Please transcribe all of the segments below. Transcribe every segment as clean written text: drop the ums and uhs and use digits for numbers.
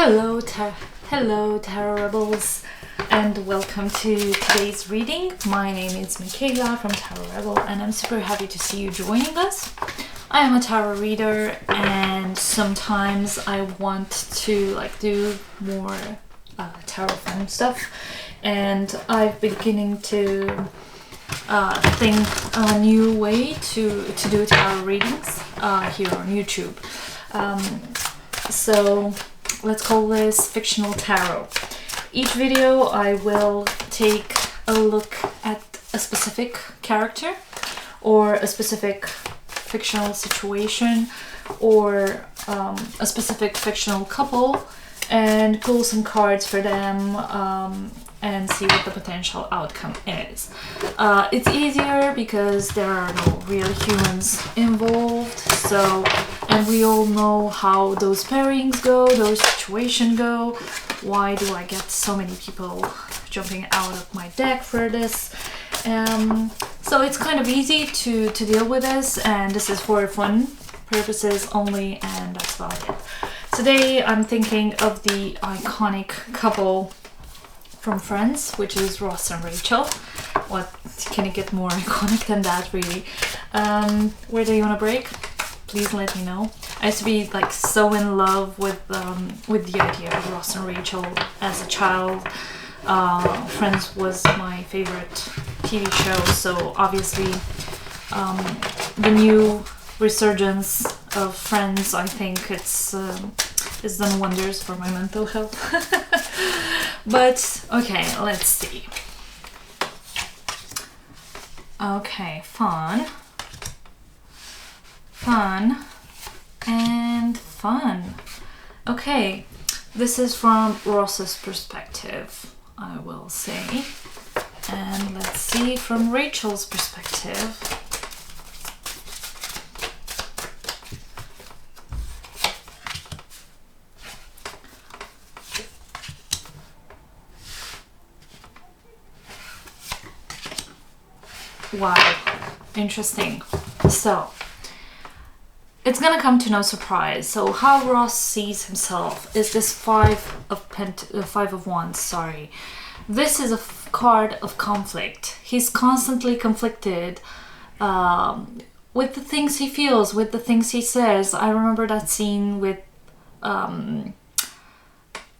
Hello Tarot Rebels, and welcome to today's reading. My name is Michaela from Tarot Rebel, and I'm super happy to see you joining us. I am a tarot reader, and sometimes I want to do more tarot fun stuff, and I've been beginning to think a new way to do tarot readings here on YouTube. So let's call this Fictional Tarot. Each video I will take a look at a specific character or a specific fictional situation or a specific fictional couple and pull some cards for them and see what the potential outcome is. It's easier because there are no real humans involved, and we all know how those pairings go, those situations go. Why do I get so many people jumping out of my deck for this? So it's kind of easy to deal with this, and this is for fun purposes only, and that's about it. Today I'm thinking of the iconic couple from Friends, which is Ross and Rachel. What can it get more iconic than that, really? Where do you want to break? Please let me know. I used to be so in love with the idea of Ross and Rachel as a child. Friends was my favorite TV show, so obviously the new resurgence of Friends, I think it's done wonders for my mental health. But okay, let's see. Okay, fun and fun. Okay, this is from Ross's perspective, I will say, and let's see from Rachel's perspective. Wow, interesting. So it's gonna come to no surprise. So how Ross sees himself is this Five of Wands. Sorry, this is a card of conflict. He's constantly conflicted with the things he feels, with the things he says. I remember that scene with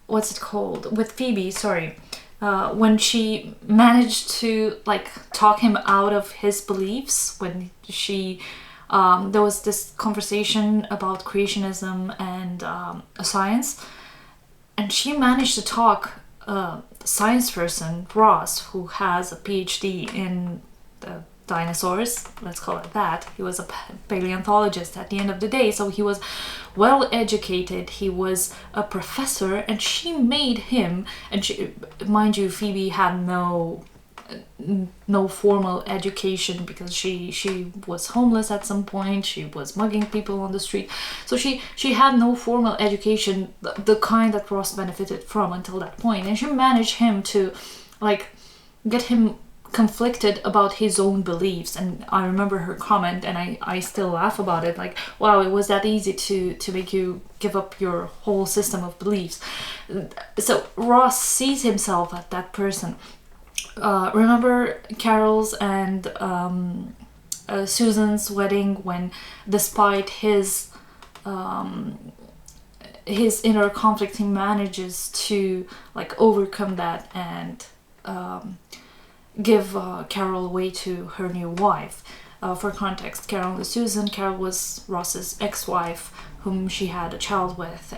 what's it called? With Phoebe. Sorry. When she managed to talk him out of his beliefs, when she there was this conversation about creationism and science, and she managed to talk a science person, Ross, who has a PhD in dinosaurs, let's call it that. He was a paleontologist at the end of the day, so he was well educated, he was a professor, and she made him, and mind you, Phoebe had no formal education because she was homeless at some point, she was mugging people on the street, so she had no formal education, the kind that Ross benefited from until that point, and she managed him to get him conflicted about his own beliefs. And I remember her comment, and I still laugh about it, wow, it was that easy to make you give up your whole system of beliefs. So Ross sees himself as that person. Remember Carol's and Susan's wedding, when despite his inner conflict, he manages to overcome that and give Carol away to her new wife. For context, Carol is Susan. Carol was Ross's ex-wife, whom she had a child with,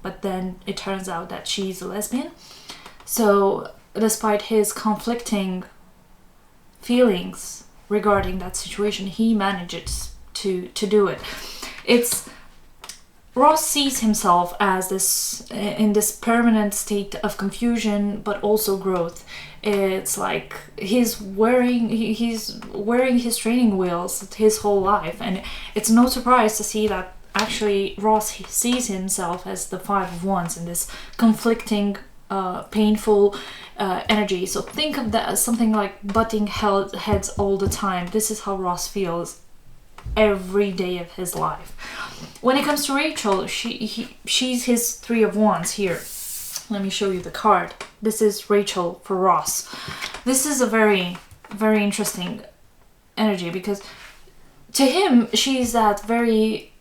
but then it turns out that she's a lesbian. So despite his conflicting feelings regarding that situation, he manages to do it. Ross sees himself as in this permanent state of confusion, but also growth. It's he's wearing his training wheels his whole life, and it's no surprise to see that actually Ross sees himself as the Five of Wands in this conflicting, painful energy. So think of that as something like butting heads all the time. This is how Ross feels. every day of his life. When it comes to Rachel, she's his Three of Wands here. Let me show you the card. This is Rachel for Ross. This is a very, very interesting energy, because to him, she's that very,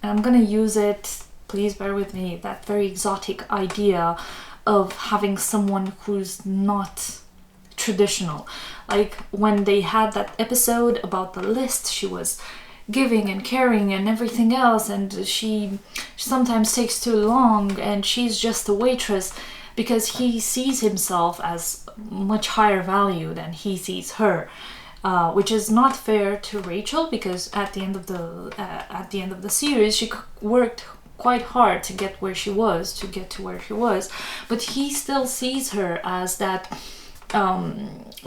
and I'm gonna use it, please bear with me, that very exotic idea of having someone who's not traditional. Like when they had that episode about the list, she was giving and caring and everything else, and she sometimes takes too long, and she's just a waitress, because he sees himself as much higher value than he sees her, which is not fair to Rachel, because at the end of the series, she worked quite hard to get where she was, but he still sees her as that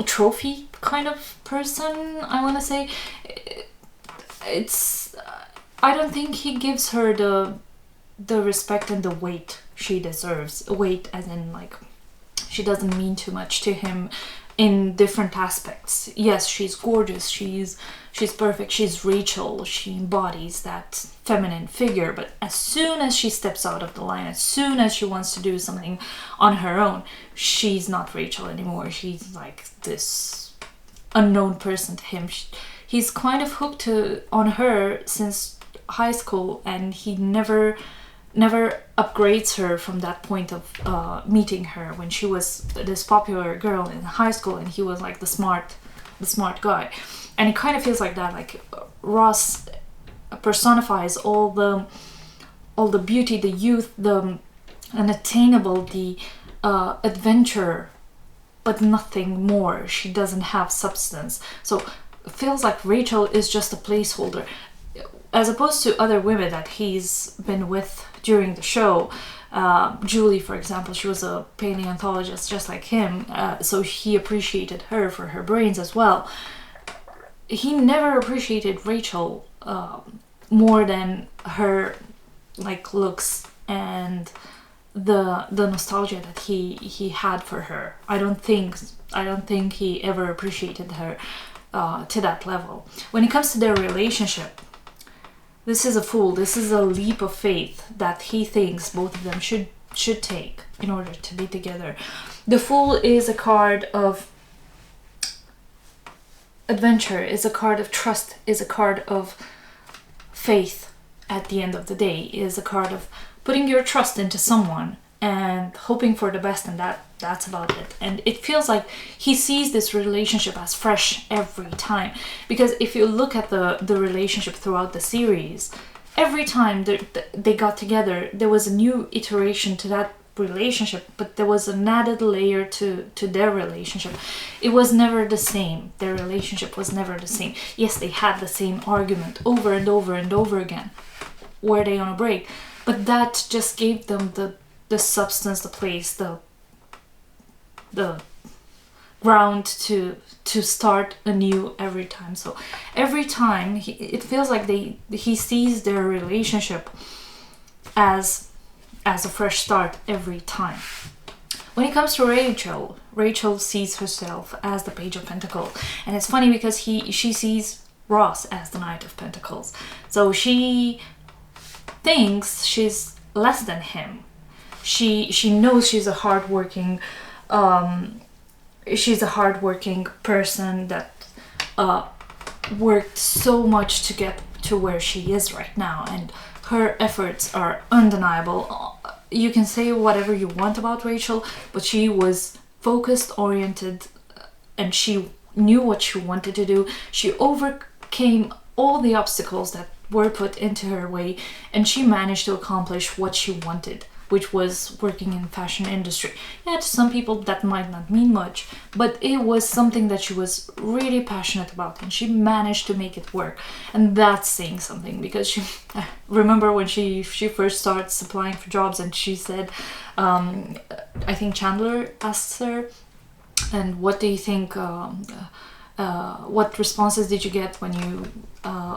trophy kind of person, I want to say. I don't think he gives her the respect and the weight she deserves. Weight as in, like, she doesn't mean too much to him in different aspects. Yes, she's gorgeous, she's perfect, she's Rachel, she embodies that feminine figure, but as soon as she steps out of the line, as soon as she wants to do something on her own, she's not Rachel anymore. She's like this unknown person to him. He's kind of hooked on her since high school, and he never upgrades her from that point of meeting her when she was this popular girl in high school, and he was like the smart guy. And it kind of feels like that, like Ross personifies all the beauty, the youth, the unattainable, the adventure, but nothing more. She doesn't have substance. So it feels like Rachel is just a placeholder, as opposed to other women that he's been with during the show. Julie, for example, she was a paleontologist just like him, so he appreciated her for her brains as well. He never appreciated Rachel more than her like looks and the nostalgia that he had for her. I don't think he ever appreciated her to that level. When it comes to their relationship, this is a Fool. This is a leap of faith that he thinks both of them should take in order to be together. The Fool is a card of adventure, is a card of trust, is a card of faith. At the end of the day, is a card of putting your trust into someone and hoping for the best, and that's about it. And it feels like he sees this relationship as fresh every time, because if you look at the relationship throughout the series, every time they got together, there was a new iteration to that relationship, but there was an added layer to their relationship. It was never the same. Their relationship was never the same. Yes, they had the same argument over and over and over again. Were they on a break? But that just gave them the substance, the place, the ground to start anew every time. So every time it feels like he sees their relationship as a fresh start every time. When it comes to Rachel sees herself as the Page of Pentacles, and it's funny because she sees Ross as the Knight of Pentacles. So she thinks she's less than him. She knows she's a hardworking person that worked so much to get to where she is right now, and her efforts are undeniable. You can say whatever you want about Rachel, but she was focused, oriented, and she knew what she wanted to do. She overcame all the obstacles that were put into her way, and she managed to accomplish what she wanted, which was working in fashion industry. Yeah, to some people that might not mean much, but it was something that she was really passionate about, and she managed to make it work. And that's saying something, because she remember when she first started applying for jobs, and she said, I think Chandler asked her, and what do you think, what responses did you get when you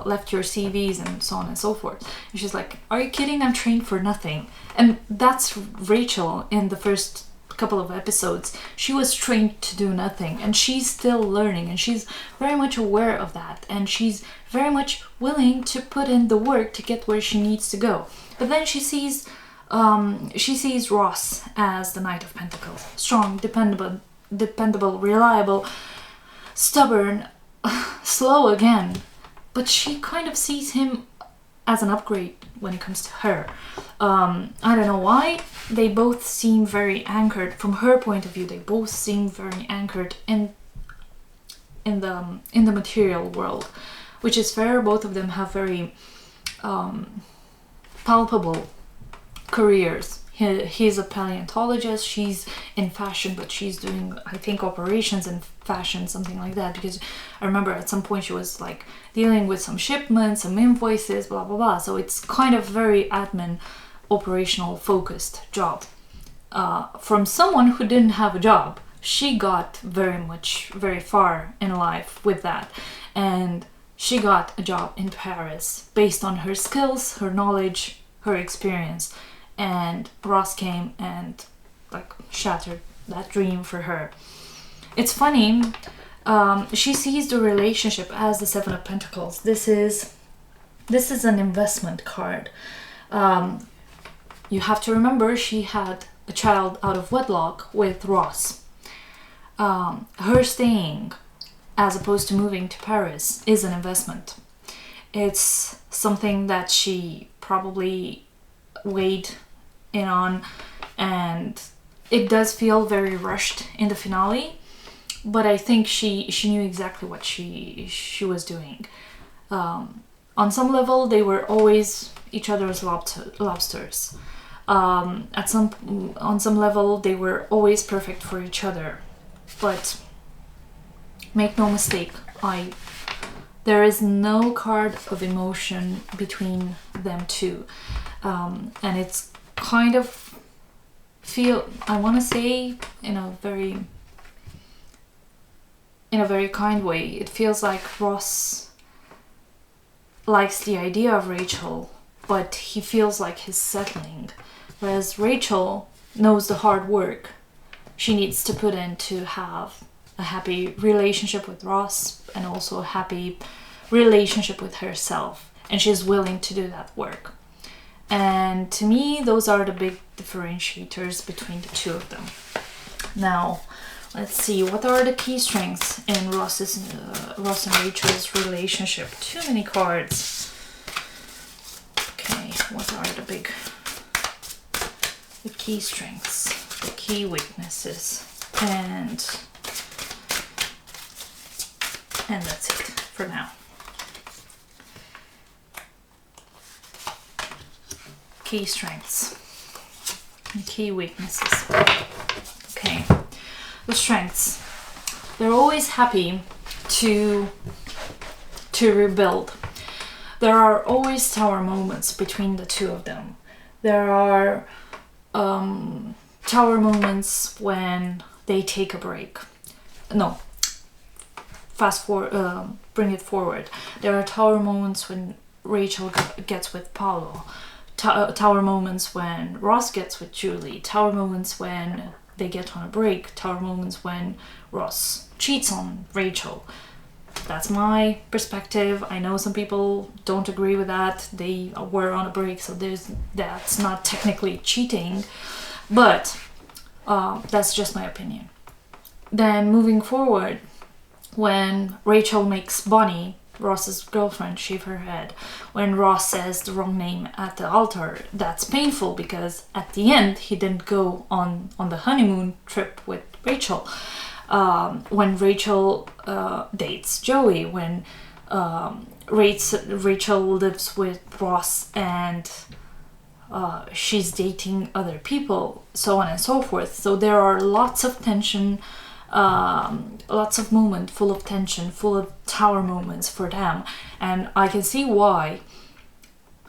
left your CVs and so on and so forth? And she's like, are you kidding? I'm trained for nothing. And that's Rachel in the first couple of episodes, she was trained to do nothing, and she's still learning, and she's very much aware of that, and she's very much willing to put in the work to get where she needs to go. But then she sees Ross as the Knight of Pentacles, strong, dependable, reliable, stubborn, slow again, but she kind of sees him as an upgrade when it comes to her. I don't know why. They both seem very anchored from her point of view. They both seem very anchored in the material world, which is fair. Both of them have very palpable careers. He's a paleontologist, she's in fashion, but she's doing, I think, operations in fashion, something like that, because I remember at some point she was like dealing with some shipments, some invoices, blah blah blah. So it's kind of very admin, operational focused job. From someone who didn't have a job, she got very far in life with that, and she got a job in Paris based on her skills, her knowledge, her experience. And Ross came and like shattered that dream for her. It's funny, she sees the relationship as the Seven of Pentacles. This is an investment card. You have to remember she had a child out of wedlock with Ross. Her staying, as opposed to moving to Paris, is an investment. It's something that she probably weighed in on, and it does feel very rushed in the finale, but I think she knew exactly what she was doing. On some level, they were always each other's lobsters. On some level, they were always perfect for each other. But make no mistake, there is no card of emotion between them two, and it's kind of I want to say in a very kind way, it feels like Ross likes the idea of Rachel, but he feels like he's settling, whereas Rachel knows the hard work she needs to put in to have a happy relationship with Ross and also a happy relationship with herself, and she's willing to do that work. And to me, those are the big differentiators between the two of them. Now, let's see, what are the key strengths in Ross and Rachel's relationship? Too many cards. Okay, what are the key strengths, the key weaknesses, and that's it for now. Key strengths and key weaknesses. Okay, the strengths. They're always happy to rebuild. There are always tower moments between the two of them. There are tower moments when they take a break. No, bring it forward. There are tower moments when Rachel gets with Paulo. Tower moments when Ross gets with Julie, tower moments when they get on a break, tower moments when Ross cheats on Rachel. That's my perspective. I know some people don't agree with that. They were on a break, so that's not technically cheating, but that's just my opinion. Then moving forward, when Rachel makes Bonnie, Ross's girlfriend, shave her head, when Ross says the wrong name at the altar, that's painful because at the end he didn't go on the honeymoon trip with Rachel. When Rachel dates Joey, when Rachel lives with Ross and she's dating other people, so on and so forth. So there are lots of tension, lots of moments full of tension, full of tower moments for them, and I can see why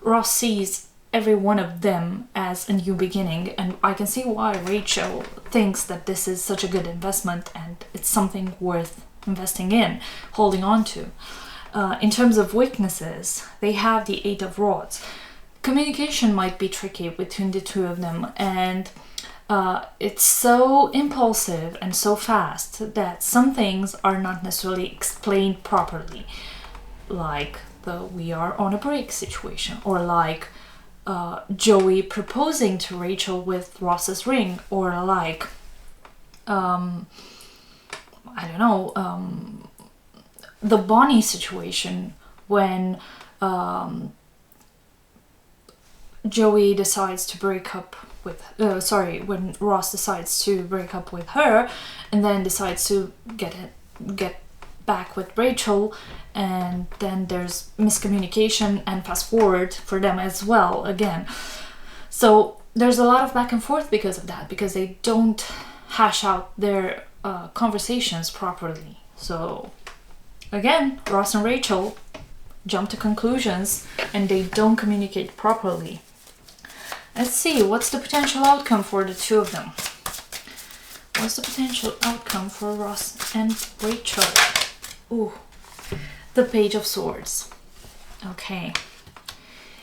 Ross sees every one of them as a new beginning, and I can see why Rachel thinks that this is such a good investment and it's something worth investing in, holding on to. In terms of weaknesses, they have the Eight of Rods. Communication might be tricky between the two of them, and It's so impulsive and so fast that some things are not necessarily explained properly, like the "we are on a break" situation, or like Joey proposing to Rachel with Ross's ring, or like I don't know, the Bonnie situation when Joey decides to break up with when Ross decides to break up with her and then decides to get back with Rachel, and then there's miscommunication and fast forward for them as well again. So there's a lot of back and forth because of that, because they don't hash out their conversations properly. So again, Ross and Rachel jump to conclusions and they don't communicate properly. Let's see, what's the potential outcome for the two of them? What's the potential outcome for Ross and Rachel? Ooh, the Page of Swords. Okay.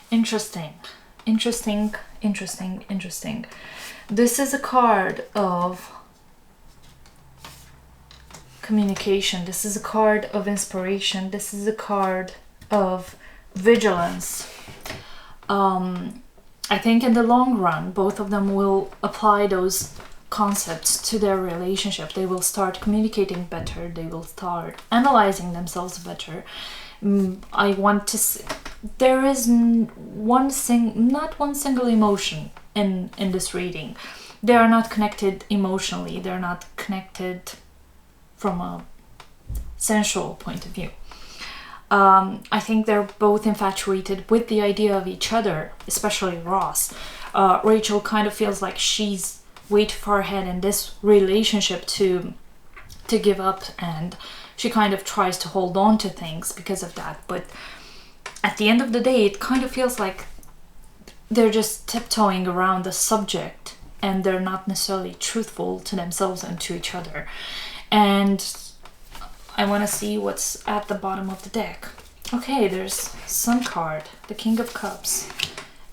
Interesting. This is a card of communication. This is a card of inspiration. This is a card of vigilance. I think in the long run, both of them will apply those concepts to their relationship. They will start communicating better. They will start analyzing themselves better. I want to see, there is not one single emotion in this reading. They are not connected emotionally. They're not connected from a sensual point of view. I think they're both infatuated with the idea of each other, especially Ross. Rachel kind of feels like she's way too far ahead in this relationship to give up, and she kind of tries to hold on to things because of that. But at the end of the day, it kind of feels like they're just tiptoeing around the subject and they're not necessarily truthful to themselves and to each other. And I want to see what's at the bottom of the deck. Okay, there's Sun card, the King of Cups,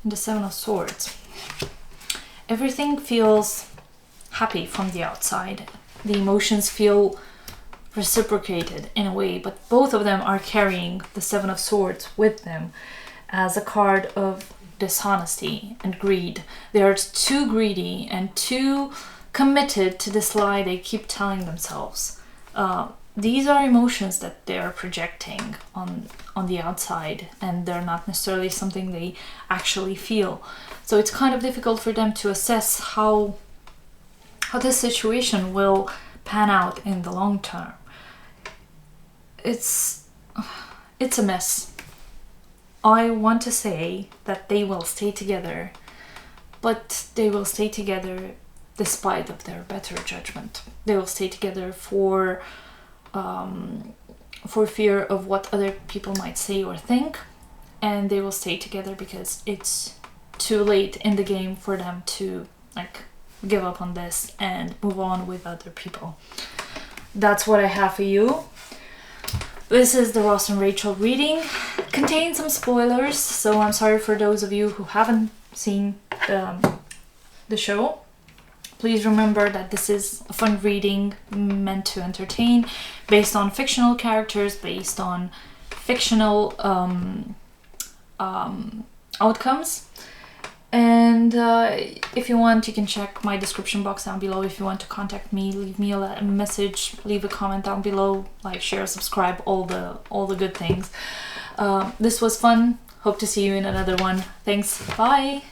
and the Seven of Swords. Everything feels happy from the outside. The emotions feel reciprocated in a way, but both of them are carrying the Seven of Swords with them as a card of dishonesty and greed. They are too greedy and too committed to this lie they keep telling themselves. These are emotions that they are projecting on the outside, and they're not necessarily something they actually feel. So it's kind of difficult for them to assess how this situation will pan out in the long term. It's a mess. I want to say that they will stay together, but they will stay together despite of their better judgment. They will stay together for fear of what other people might say or think, and they will stay together because it's too late in the game for them to give up on this and move on with other people. That's what I have for you. This is the Ross and Rachel reading. It contains some spoilers, so I'm sorry for those of you who haven't seen the show. Please remember that this is a fun reading meant to entertain, based on fictional characters, based on fictional outcomes. And if you want, you can check my description box down below. If you want to contact me, leave me a message, leave a comment down below, like, share, subscribe, all the good things. This was fun. Hope to see you in another one. Thanks. Bye.